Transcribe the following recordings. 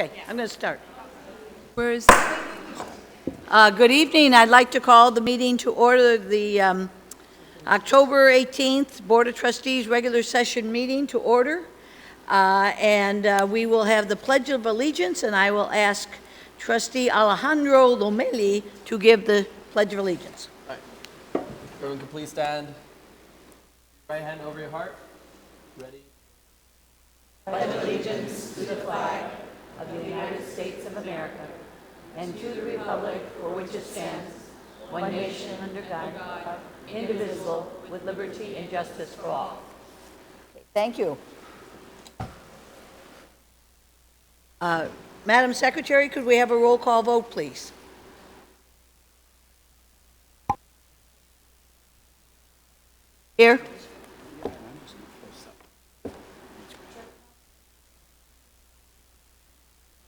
Okay, I'm going to start. Where is, Good evening. I'd like to call the meeting to order, the October 18th Board of Trustees regular session meeting to order. We will have the Pledge of Allegiance, and I will ask Trustee Alejandro Lomeli to give the Pledge of Allegiance. All right. Everyone can please stand. Right hand over your heart. Ready? Pledge allegiance to the flag of the United States of America and to the republic for which it stands, one nation under God, indivisible, with liberty and justice for all. Thank you. Madam Secretary, could we have a roll call vote, please? Here.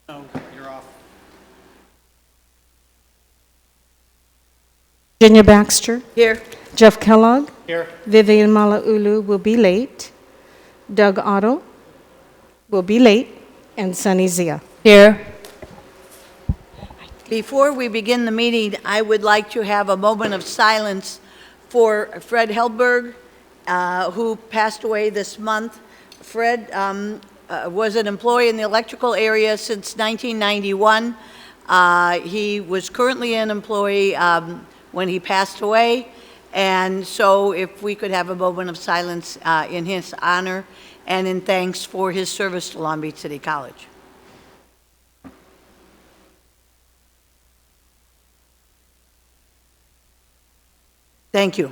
No, you're off. Virginia Baxter, Here. Jeff Kellogg, Here. Vivian Malauulu will be late, Doug Otto will be late, and Sunny Zia. here. Before we begin the meeting, I would like to have a moment of silence for Fred Helberg, who passed away this month. Fred was an employee in the electrical area since 1991. He was currently an employee when he passed away, and so if we could have a moment of silence in his honor and in thanks for his service to Long Beach City College. Thank you.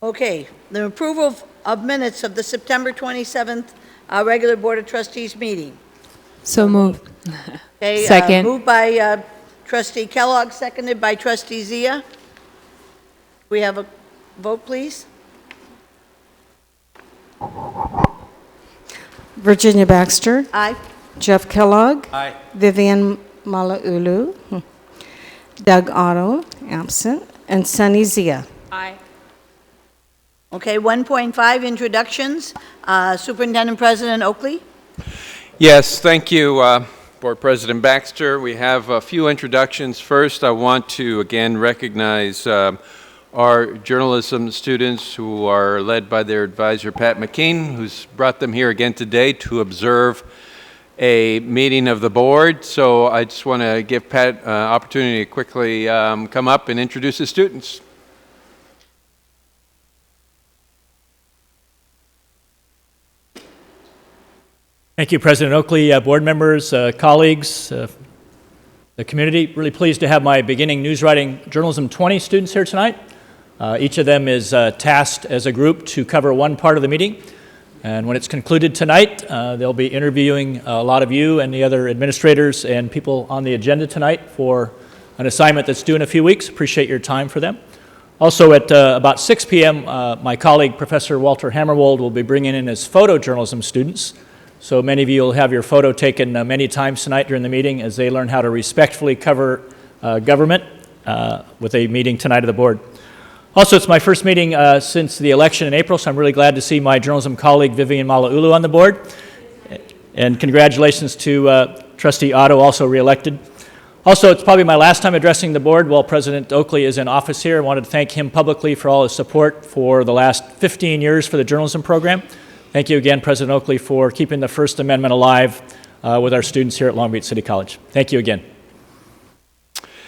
Okay, the approval of minutes of the September 27th regular Board of Trustees meeting. So moved. Okay, Second. Moved by Trustee Kellogg, seconded by Trustee Zia. We have a vote, please? Virginia Baxter, Aye. Jeff Kellogg, Aye. Vivian Malauulu, Doug Otto, absent, and Sunny Zia. Aye. Okay, 1.5 introductions. Superintendent President Oakley. Yes, thank you, Board President Baxter. We have a few introductions. First, I want to again recognize our journalism students who are led by their advisor, Pat McKean, who's brought them here again today to observe a meeting of the board. So I just want to give Pat an opportunity to quickly come up and introduce the students. Thank you, President Oakley, board members, colleagues, the community. Really pleased to have my beginning news writing journalism 20 students here tonight. Each of them is tasked as a group to cover one part of the meeting. And when it's concluded tonight, they'll be interviewing a lot of you and the other administrators and people on the agenda tonight for an assignment that's due in a few weeks. Appreciate your time for them. Also at about 6 p.m., my colleague, Professor Walter Hammerwold, will be bringing in his photojournalism students. So many of you will have your photo taken many times tonight during the meeting as they learn how to respectfully cover government with a meeting tonight of the board. Also, it's my first meeting since the election in April, so I'm really glad to see my journalism colleague Vivian Malauulu on the board. And congratulations to Trustee Otto, also reelected. Also, it's probably my last time addressing the board while President Oakley is in office here. I wanted to thank him publicly for all his support for the last 15 years for the journalism program. Thank you again, President Oakley, for keeping the First Amendment alive with our students here at Long Beach City College. Thank you again.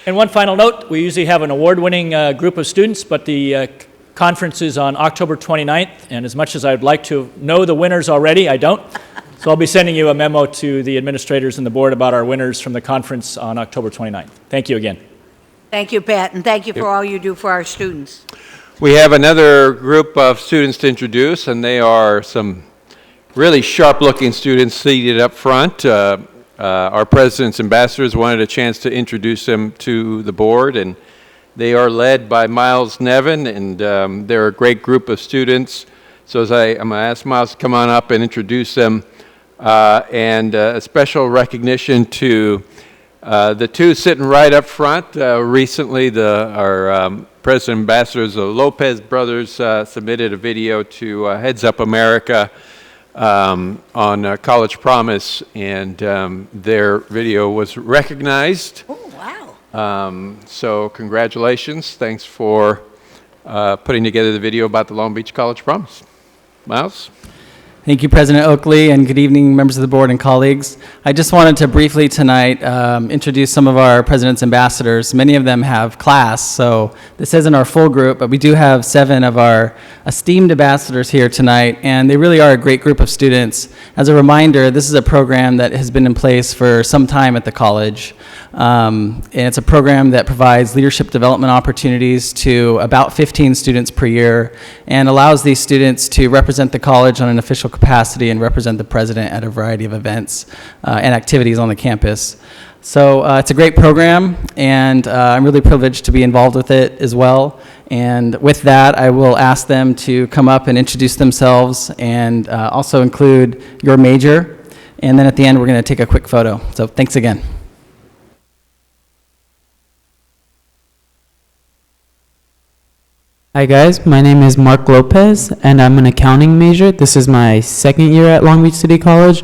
And one final note, we usually have an award-winning group of students, but the conference is on October 29th, and as much as I'd like to know the winners already, I don't. So I'll be sending you a memo to the administrators and the board about our winners from the conference on October 29th. Thank you again. Thank you, Pat, and thank you for all you do for our students. We have another group of students to introduce, and they are some really sharp-looking students seated up front. Our president's ambassadors wanted a chance to introduce them to the board, and they are led by Miles Nevin, and they're a great group of students. So I'm going to ask Miles to come on up and introduce them, and a special recognition to the two sitting right up front. Recently, our President Ambassadors, the Lopez brothers, submitted a video to Heads Up America on College Promise, and their video was recognized. Oh, wow. So congratulations. Thanks for putting together the video about the Long Beach College Promise. Miles? Thank you, President Oakley, and good evening, members of the board and colleagues. I just wanted to briefly tonight introduce some of our President's ambassadors. Many of them have class, so this isn't our full group, but we do have 7 of our esteemed ambassadors here tonight, and they really are a great group of students. As a reminder, this is a program that has been in place for some time at the college, and it's a program that provides leadership development opportunities to about 15 students per year and allows these students to represent the college on an official capacity and represent the president at a variety of events and activities on the campus. So it's a great program, and I'm really privileged to be involved with it as well. And with that, I will ask them to come up and introduce themselves and also include your major. And then at the end, we're going to take a quick photo. So thanks again. Hi guys, my name is Mark Lopez and I'm an accounting major. This is my second year at Long Beach City College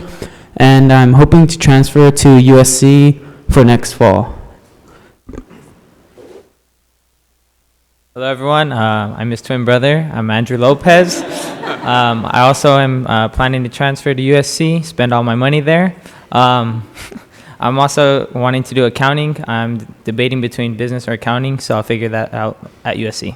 and I'm hoping to transfer to USC for next fall. Hello everyone, I'm his twin brother. I'm Andrew Lopez. I also am planning to transfer to USC, spend all my money there. I'm also wanting to do accounting. I'm debating between business or accounting, so I'll figure that out at USC.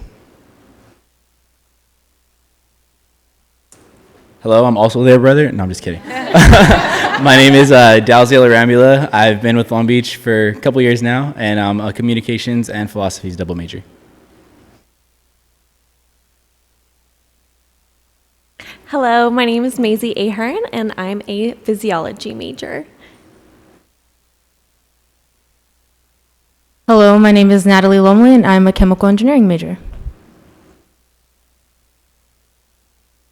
Hello, I'm also their brother. No, I'm just kidding. My name is Dalziel Arambula. I've been with Long Beach for a couple years now, and I'm a communications and philosophies double major. Hello, my name is Maisie Ahern, and I'm a physiology major. Hello, my name is Natalie Lumley, and I'm a chemical engineering major.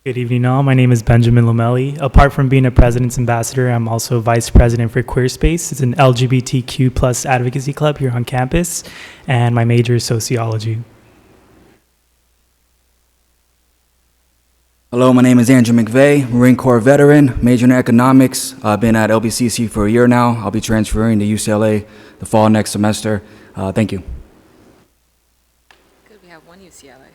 Good evening all, my name is Benjamin Lomelli. Apart from being a President's Ambassador, I'm also Vice President for QueerSpace. It's an LGBTQ plus advocacy club here on campus, and my major is sociology. Hello, my name is Andrew McVeigh, Marine Corps veteran, major in economics. I've been at LBCC for a year now. I'll be transferring to UCLA the fall next semester. Thank you. Good, we have one UCLA.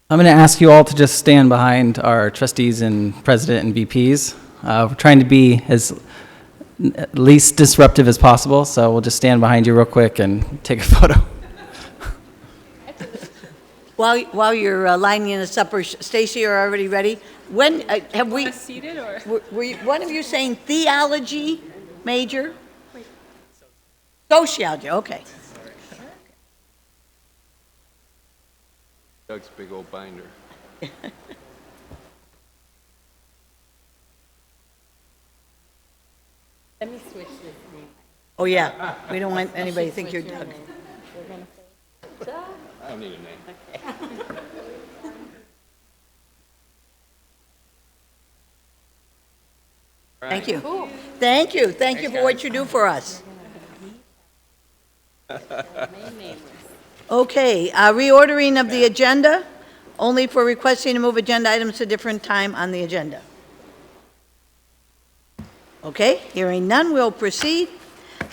I'm going to ask you all to just stand behind our trustees and president and VPs. We're trying to be as least disruptive as possible, so we'll just stand behind you real quick and take a photo. While you're lining us up, Stacy, you're already ready. When have we Seated or? were you, one of you saying theology major? Sociology, okay. Doug's big old binder. Let me switch this name. Oh, yeah, we don't want anybody to think you're Doug. I don't need a name. Thank you. Thank you. Thank you for what you do for us. Okay, reordering of the agenda, only for requesting to move agenda items to a different time on the agenda. Okay, hearing none, we'll proceed.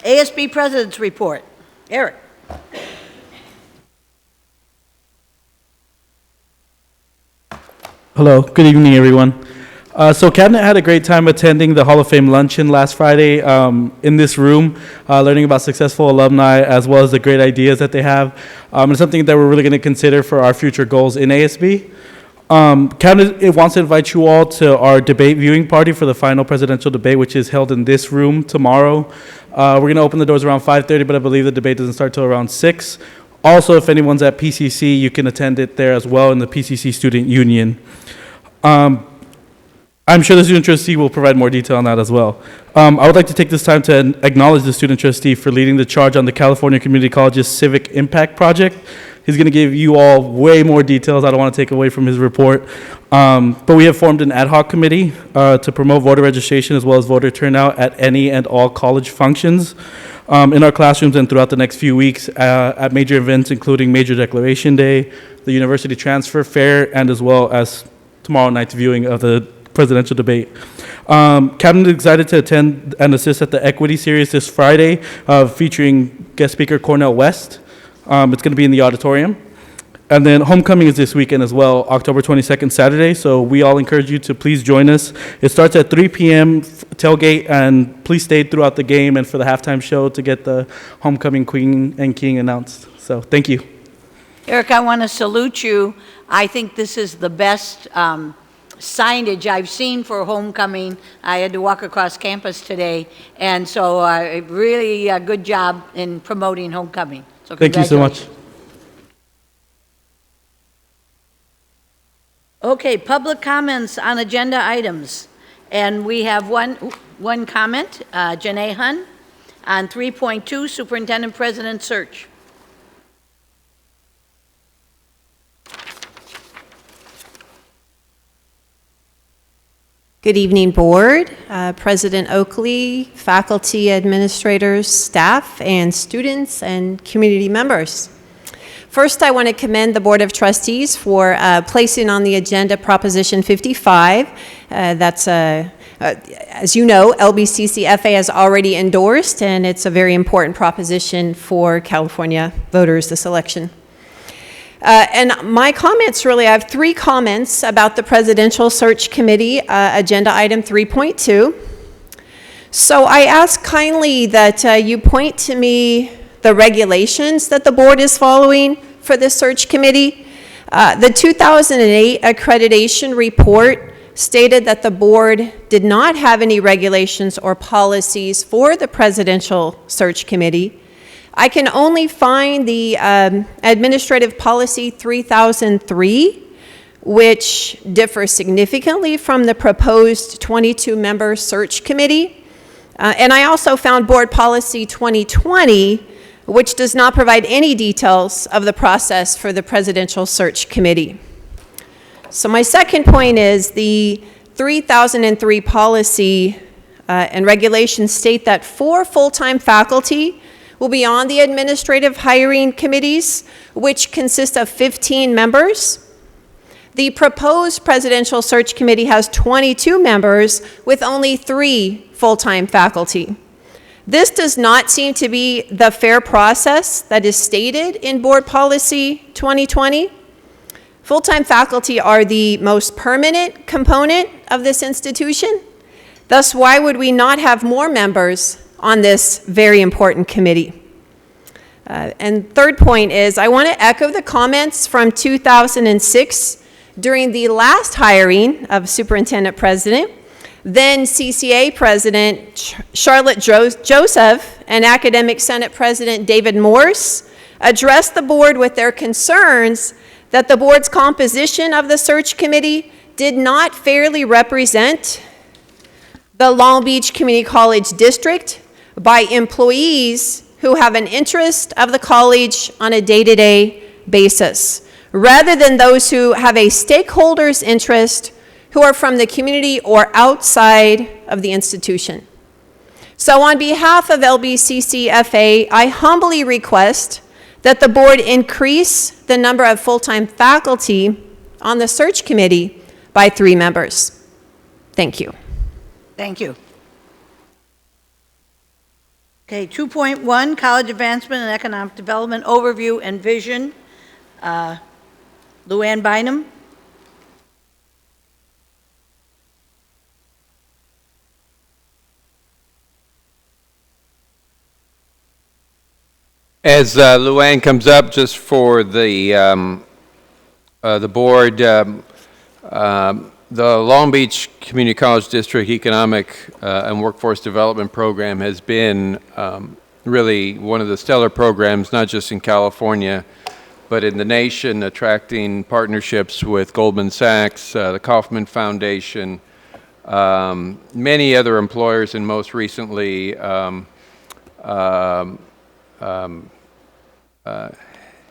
ASB President's Report. Eric. Hello, good evening, everyone. So Cabinet had a great time attending the Hall of Fame luncheon last Friday in this room, learning about successful alumni as well as the great ideas that they have. It's something that we're really going to consider for our future goals in ASB. Cabinet wants to invite you all to our debate viewing party for the final presidential debate, which is held in this room tomorrow. We're going to open the doors around 5:30, but I believe the debate doesn't start till around 6. Also, if anyone's at PCC, you can attend it there as well in the PCC Student Union. I'm sure the student trustee will provide more detail on that as well. I would like to take this time to acknowledge the student trustee for leading the charge on the California Community College's Civic Impact Project. He's going to give you all way more details. I don't want to take away from his report. But we have formed an ad hoc committee to promote voter registration as well as voter turnout at any and all college functions in our classrooms and throughout the next few weeks at major events including Major Declaration Day, the University Transfer Fair, and as well as tomorrow night's viewing of the presidential debate. Cabinet is excited to attend and assist at the Equity Series this Friday, featuring guest speaker Cornel West. It's going to be in the auditorium. And then homecoming is this weekend as well, October 22nd, Saturday. So we all encourage you to please join us. It starts at 3 p.m. tailgate, and please stay throughout the game and for the halftime show to get the homecoming queen and king announced. So thank you. Eric, I want to salute you. I think this is the best signage I've seen for homecoming. I had to walk across campus today, and so really good job in promoting homecoming. So thank you so much. Okay, public comments on agenda items. And we have one comment, Janae Hun, on 3.2, Superintendent President Search. Good evening, Board, President Oakley, faculty, administrators, staff, and students and community members. First, I want to commend the Board of Trustees for placing on the agenda Proposition 55. That's, as you know, LBCC-FA has already endorsed, and it's a very important proposition for California voters this election. And my comments, really, I have 3 comments about the Presidential Search Committee, Agenda Item 3.2. So I ask kindly that you point to me the regulations that the board is following for this search committee. The 2008 accreditation report stated that the board did not have any regulations or policies for the Presidential Search Committee. I can only find the Administrative Policy 3003, which differs significantly from the proposed 22-member search committee. And I also found Board Policy 2020, which does not provide any details of the process for the Presidential Search Committee. So my second point is the 3003 policy and regulations state that 4 full-time faculty will be on the administrative hiring committees, which consist of 15 members. The proposed Presidential Search Committee has 22 members with only 3 full-time faculty. This does not seem to be the fair process that is stated in Board Policy 2020. Full-time faculty are the most permanent component of this institution. Thus, why would we not have more members on this very important committee? And third point is, I want to echo the comments from 2006 during the last hiring of Superintendent President. Then CCA President Charlotte Joseph and Academic Senate President David Morse addressed the board with their concerns that the board's composition of the search committee did not fairly represent the Long Beach Community College District by employees who have an interest of the college on a day-to-day basis, rather than those who have a stakeholder's interest who are from the community or outside of the institution. So on behalf of LBCC-FA, I humbly request that the board increase the number of full-time faculty on the search committee by 3 members. Thank you. Thank you. Okay, 2.1, College Advancement and Economic Development Overview and Vision. Luann Bynum. As Luann comes up, just for the board, the Long Beach Community College District Economic and Workforce Development Program has been really one of the stellar programs, not just in California, but in the nation, attracting partnerships with Goldman Sachs, the Kauffman Foundation, many other employers, and most recently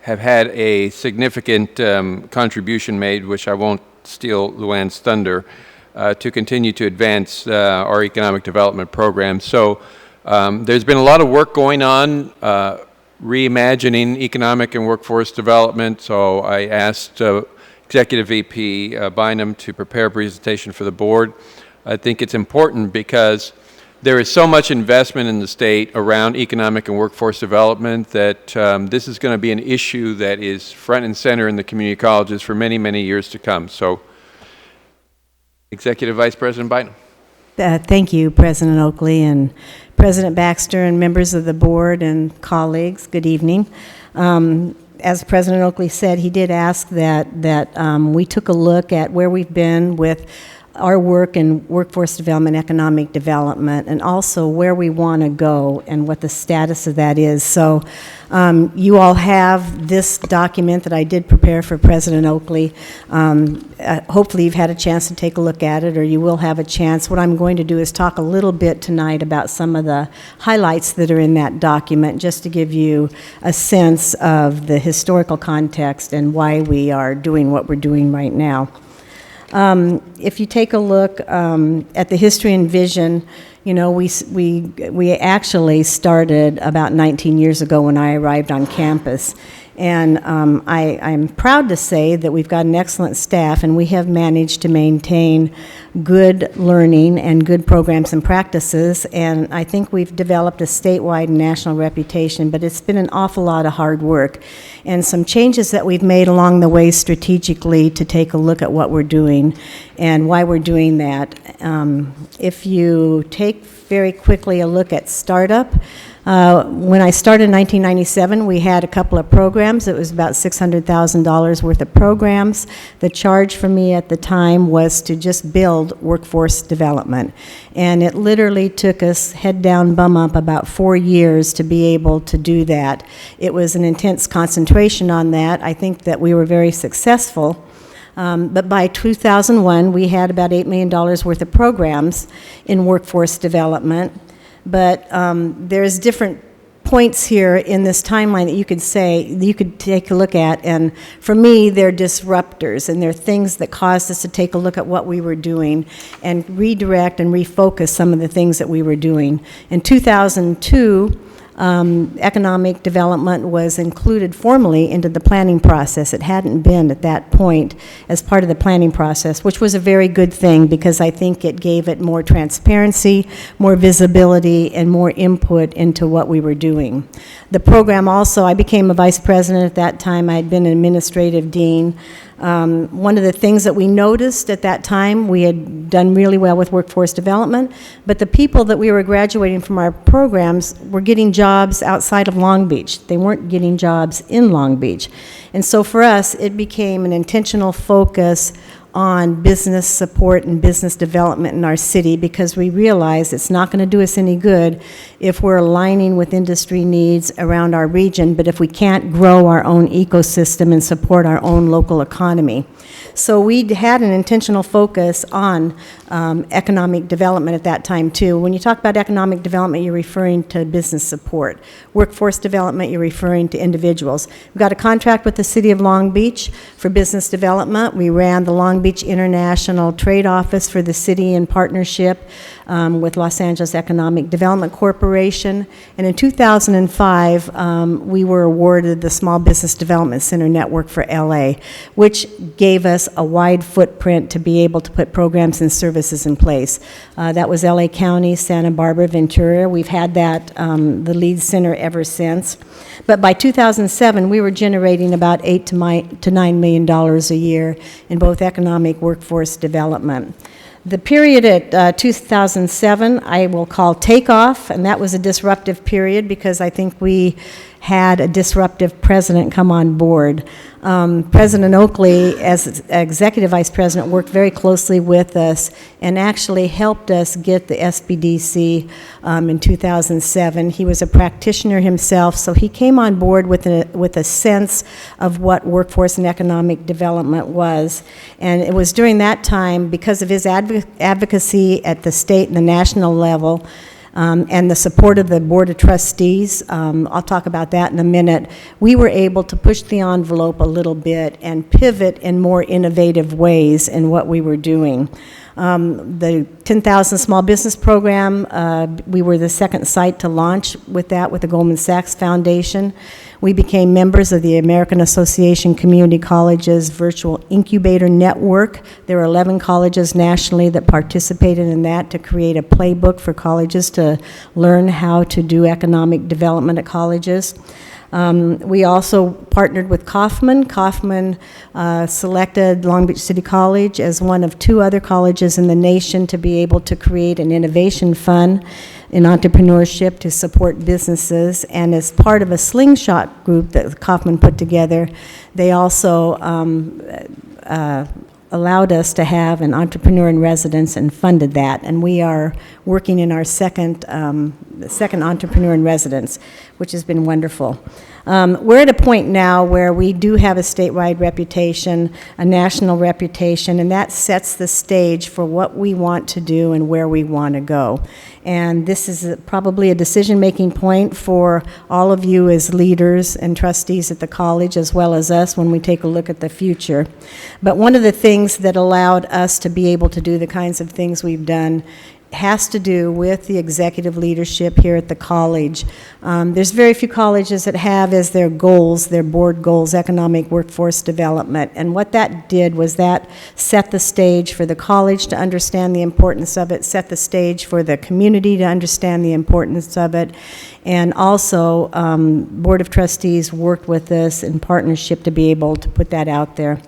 have had a significant contribution made, which I won't steal Luann's thunder, to continue to advance our economic development program. So there's been a lot of work going on reimagining economic and workforce development. So I asked Executive VP Bynum to prepare a presentation for the board. I think it's important because there is so much investment in the state around economic and workforce development that this is going to be an issue that is front and center in the community colleges for many, many years to come. So, Executive Vice President Bynum. Thank you, President Oakley and President Baxter and members of the board and colleagues. Good evening. As President Oakley said, he did ask that we took a look at where we've been with our work in workforce development, economic development, and also where we want to go and what the status of that is. So you all have this document that I did prepare for President Oakley. Hopefully you've had a chance to take a look at it, or you will have a chance. What I'm going to do is talk a little bit tonight about some of the highlights that are in that document, just to give you a sense of the historical context and why we are doing what we're doing right now. If you take a look at the history and vision, you know, we actually started about 19 years ago when I arrived on campus. And I'm proud to say that we've got an excellent staff, and we have managed to maintain good learning and good programs and practices. And I think we've developed a statewide and national reputation, but it's been an awful lot of hard work. And some changes that we've made along the way strategically to take a look at what we're doing and why we're doing that. If you take very quickly a look at startup, when I started in 1997, we had a couple of programs. It was about $600,000 worth of programs. The charge for me at the time was to just build workforce development. And it literally took us head down, bum up, about 4 years to be able to do that. It was an intense concentration on that. I think that we were very successful. But by 2001, we had about $8 million worth of programs in workforce development. But there's different points here in this timeline that you could take a look at, and for me, they're disruptors, and they're things that caused us to take a look at what we were doing and redirect and refocus some of the things that we were doing. In 2002, economic development was included formally into the planning process. It hadn't been at that point as part of the planning process, which was a very good thing because I think it gave it more transparency, more visibility, and more input into what we were doing. The program also, I became a vice president at that time. I had been an administrative dean. One of the things that we noticed at that time, we had done really well with workforce development, but the people that we were graduating from our programs were getting jobs outside of Long Beach. They weren't getting jobs in Long Beach. And so for us, it became an intentional focus on business support and business development in our city because we realized it's not going to do us any good if we're aligning with industry needs around our region, but if we can't grow our own ecosystem and support our own local economy. So we had an intentional focus on economic development at that time too. When you talk about economic development, you're referring to business support. Workforce development, you're referring to individuals. We've got a contract with the City of Long Beach for business development. We ran the Long Beach International Trade Office for the city in partnership with Los Angeles Economic Development Corporation. And in 2005, we were awarded the Small Business Development Center Network for LA, which gave us a wide footprint to be able to put programs and services in place. That was LA County, Santa Barbara, Ventura. We've had that, the lead center ever since. But by 2007, we were generating about $8 to $9 million a year in both economic workforce development. The period at 2007 I will call takeoff, and that was a disruptive period because I think we had a disruptive president come on board. President Oakley, as executive vice president, worked very closely with us and actually helped us get the SBDC in 2007. He was a practitioner himself, so he came on board with a sense of what workforce and economic development was. And it was during that time, because of his advocacy at the state and the national level, and the support of the Board of Trustees, I'll talk about that in a minute, we were able to push the envelope a little bit and pivot in more innovative ways in what we were doing. The 10,000 Small Business Program, we were the second site to launch with that with the Goldman Sachs Foundation. We became members of the American Association Community Colleges Virtual Incubator Network. There are 11 colleges nationally that participated in that to create a playbook for colleges to learn how to do economic development at colleges. We also partnered with Kauffman. Kauffman selected Long Beach City College as one of 2 other colleges in the nation to be able to create an innovation fund in entrepreneurship to support businesses. And as part of a slingshot group that Kauffman put together, they also allowed us to have an entrepreneur in residence and funded that. And we are working in our second entrepreneur in residence, which has been wonderful. We're at a point now where we do have a statewide reputation, a national reputation, and that sets the stage for what we want to do and where we want to go. And this is probably a decision-making point for all of you as leaders and trustees at the college, as well as us when we take a look at the future. But one of the things that allowed us to be able to do the kinds of things we've done has to do with the executive leadership here at the college. There's very few colleges that have as their goals, their board goals, economic workforce development. And what that did was that set the stage for the college to understand the importance of it, set the stage for the community to understand the importance of it, and also Board of Trustees worked with us in partnership to be able to put that out there.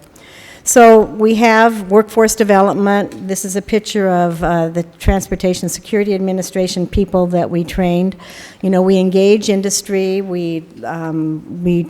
So we have workforce development. This is a picture of the Transportation Security Administration people that we trained. You know, we engage industry. We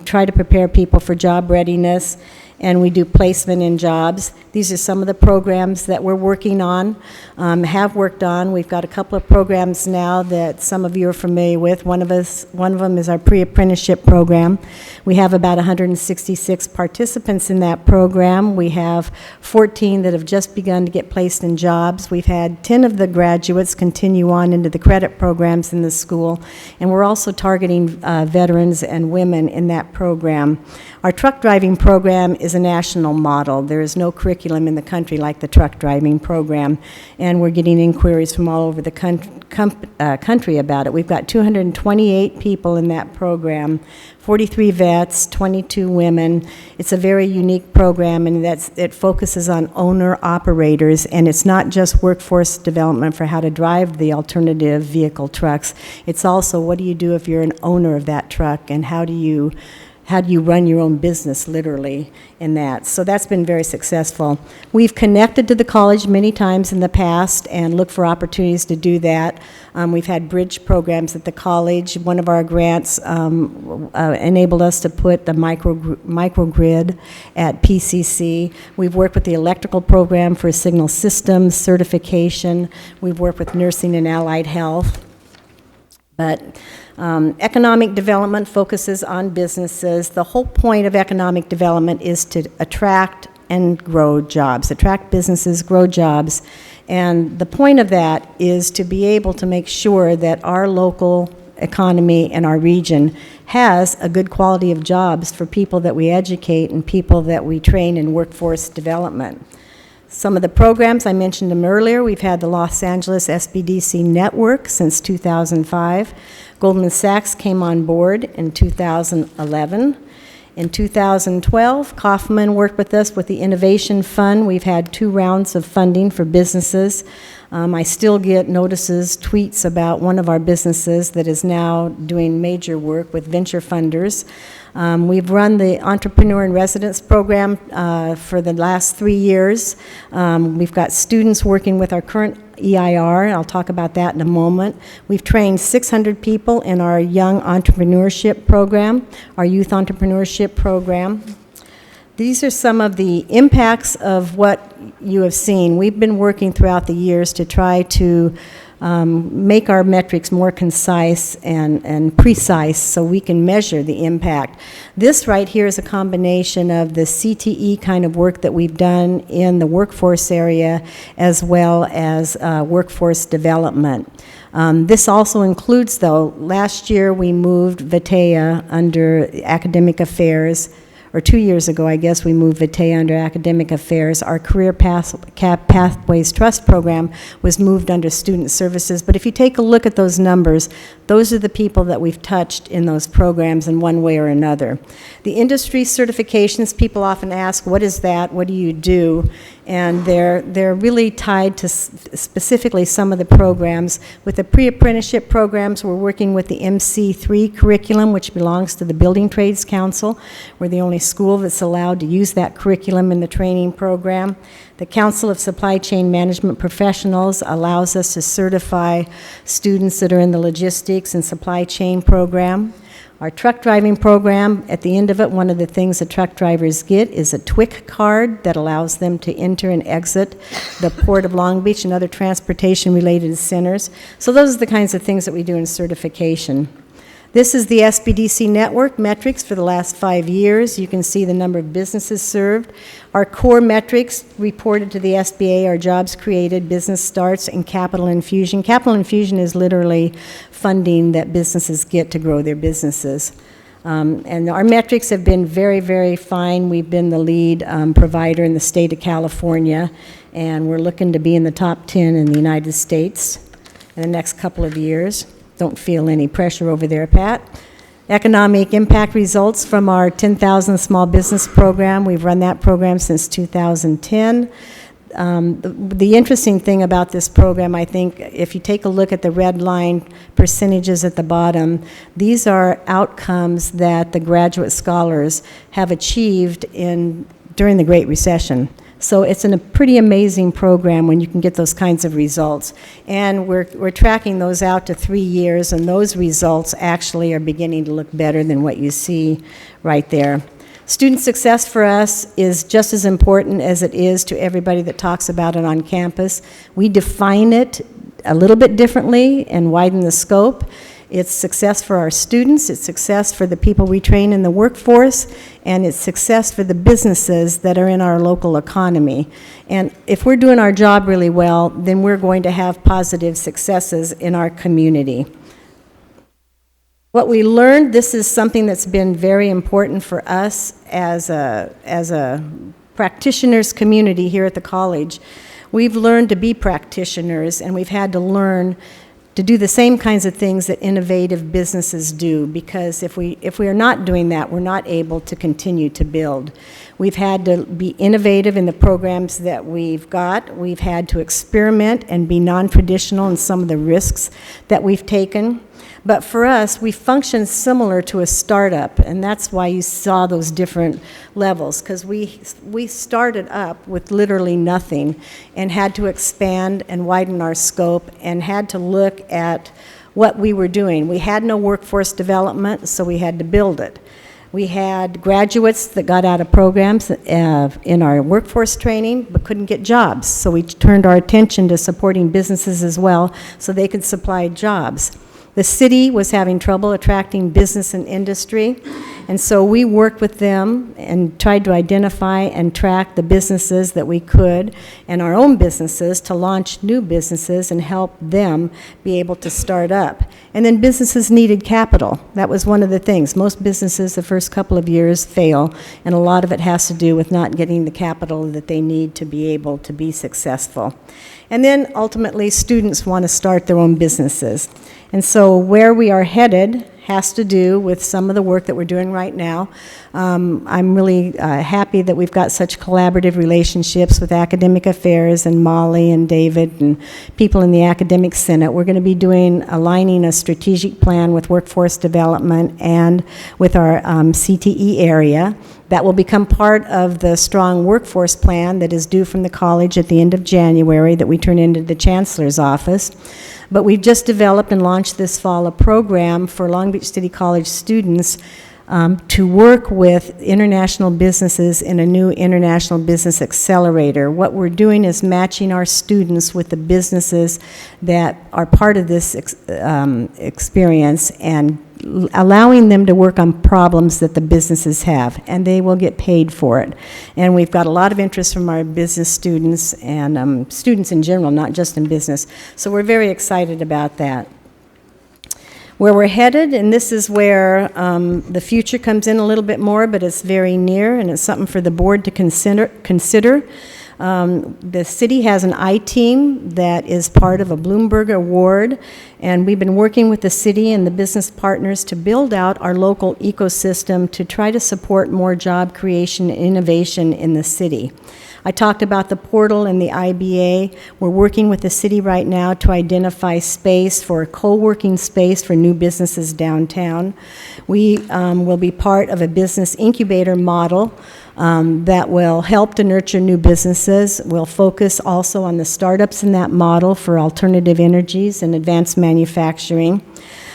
try to prepare people for job readiness, and we do placement in jobs. These are some of the programs that we're working on, have worked on. We've got a couple of programs now that some of you are familiar with. One of them is our pre-apprenticeship program. We have about 166 participants in that program. We have 14 that have just begun to get placed in jobs. We've had 10 of the graduates continue on into the credit programs in the school, and we're also targeting veterans and women in that program. Our truck driving program is a national model. There is no curriculum in the country like the truck driving program, and we're getting inquiries from all over the country about it. We've got 228 people in that program, 43 vets, 22 women. It's a very unique program, and it focuses on owner-operators, and it's not just workforce development for how to drive the alternative vehicle trucks. It's also what do you do if you're an owner of that truck, and how do you run your own business, literally, in that. So that's been very successful. We've connected to the college many times in the past and looked for opportunities to do that. We've had bridge programs at the college. One of our grants enabled us to put the microgrid at PCC. We've worked with the electrical program for signal systems certification. We've worked with nursing and allied health. But economic development focuses on businesses. The whole point of economic development is to attract and grow jobs, attract businesses, grow jobs. And the point of that is to be able to make sure that our local economy and our region has a good quality of jobs for people that we educate and people that we train in workforce development. Some of the programs, I mentioned them earlier. We've had the Los Angeles SBDC Network since 2005. Goldman Sachs came on board in 2011. In 2012, Kauffman worked with us with the Innovation Fund. We've had 2 rounds of funding for businesses. I still get notices, tweets about one of our businesses that is now doing major work with venture funders. We've run the Entrepreneur in Residence program for the last 3 years. We've got students working with our current EIR. I'll talk about that in a moment. We've trained 600 people in our Young Entrepreneurship program, our Youth Entrepreneurship program. These are some of the impacts of what you have seen. We've been working throughout the years to try to make our metrics more concise and precise so we can measure the impact. This right here is a combination of the CTE kind of work that we've done in the workforce area as well as workforce development. This also includes, though, last year we moved VITEA under academic affairs, or 2 years ago, I guess, we moved VITEA under Academic Affairs. Our Career Pathways Trust Program was moved under Student Services. But if you take a look at those numbers, those are the people that we've touched in those programs in one way or another. The industry certifications, people often ask, what is that? What do you do? And they're really tied to specifically some of the programs. With the pre-apprenticeship programs, we're working with the MC3 curriculum, which belongs to the Building Trades Council. We're the only school that's allowed to use that curriculum in the training program. The Council of Supply Chain Management Professionals allows us to certify students that are in the logistics and supply chain program. Our truck driving program, at the end of it, one of the things that truck drivers get is a TWIC card that allows them to enter and exit the Port of Long Beach and other transportation-related centers. So those are the kinds of things that we do in certification. This is the SBDC network metrics for the last 5 years. You can see the number of businesses served. Our core metrics reported to the SBA are jobs created, business starts, and capital infusion. Capital infusion is literally funding that businesses get to grow their businesses. And our metrics have been very, very fine. We've been the lead provider in the state of California, and we're looking to be in the top 10 in the United States in the next couple of years. Don't feel any pressure over there, Pat. Economic impact results from our 10,000 Small Business Program. We've run that program since 2010. The interesting thing about this program, I think, if you take a look at the red line percentages at the bottom, these are outcomes that the graduate scholars have achieved during the Great Recession. So it's a pretty amazing program when you can get those kinds of results. And we're tracking those out to 3 years, and those results actually are beginning to look better than what you see right there. Student success for us is just as important as it is to everybody that talks about it on campus. We define it a little bit differently and widen the scope. It's success for our students, it's success for the people we train in the workforce, and it's success for the businesses that are in our local economy. And if we're doing our job really well, then we're going to have positive successes in our community. What we learned, this is something that's been very important for us as a practitioners community here at the college. We've learned to be practitioners, and we've had to learn to do the same kinds of things that innovative businesses do, because if we are not doing that, we're not able to continue to build. We've had to be innovative in the programs that we've got. We've had to experiment and be non-traditional in some of the risks that we've taken. But for us, we function similar to a startup, and that's why you saw those different levels, because we started up with literally nothing and had to expand and widen our scope and had to look at what we were doing. We had no workforce development, so we had to build it. We had graduates that got out of programs in our workforce training but couldn't get jobs, so we turned our attention to supporting businesses as well so they could supply jobs. The city was having trouble attracting business and industry, and so we worked with them and tried to identify and track the businesses that we could and our own businesses to launch new businesses and help them be able to start up. And then businesses needed capital. That was one of the things. Most businesses the first couple of years fail, and a lot of it has to do with not getting the capital that they need to be able to be successful. And then ultimately students want to start their own businesses. And so where we are headed has to do with some of the work that we're doing right now. I'm really happy that we've got such collaborative relationships with Academic Affairs and Molly and David and people in the Academic Senate. We're going to be aligning a strategic plan with workforce development and with our CTE area. That will become part of the strong workforce plan that is due from the college at the end of January that we turn into the Chancellor's office. But we've just developed and launched this fall a program for Long Beach City College students to work with international businesses in a new International Business Accelerator. What we're doing is matching our students with the businesses that are part of this experience and allowing them to work on problems that the businesses have, and they will get paid for it. And we've got a lot of interest from our business students and students in general, not just in business. So we're very excited about that. where we're headed, and this is where the future comes in a little bit more, but it's very near, and it's something for the board to consider. The city has an I-team that is part of a Bloomberg Award, and we've been working with the city and the business partners to build out our local ecosystem to try to support more job creation and innovation in the city. I talked about the portal and the IBA. We're working with the city right now to identify space for a co-working space for new businesses downtown. We will be part of a business incubator model that will help to nurture new businesses. We'll focus also on the startups in that model for alternative energies and advanced manufacturing.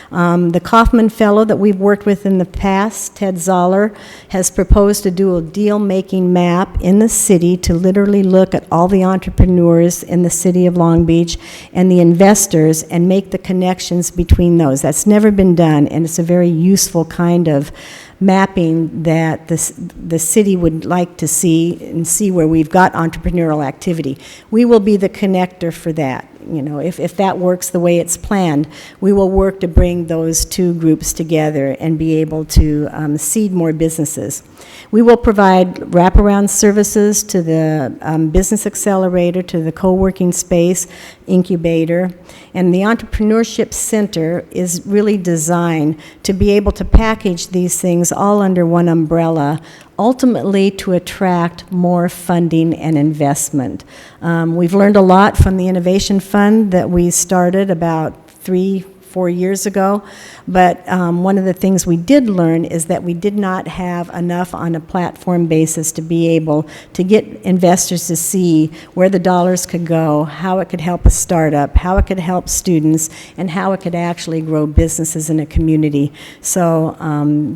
The Kaufman Fellow that we've worked with in the past, Ted Zoller, has proposed to do a deal-making map in the city to literally look at all the entrepreneurs in the city of Long Beach and the investors and make the connections between those. That's never been done, and it's a very useful kind of mapping that the city would like to see and see where we've got entrepreneurial activity. We will be the connector for that. You know, if that works the way it's planned, we will work to bring those two groups together and be able to seed more businesses. We will provide wraparound services to the Business Accelerator, to the co-working space, incubator, and the Entrepreneurship Center is really designed to be able to package these things all under one umbrella, ultimately to attract more funding and investment. We've learned a lot from the Innovation Fund that we started about 3-4 years ago, but one of the things we did learn is that we did not have enough on a platform basis to be able to get investors to see where the dollars could go, how it could help a startup, how it could help students, and how it could actually grow businesses in a community. So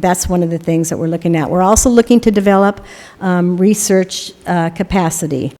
that's one of the things that we're looking at. We're also looking to develop research capacity.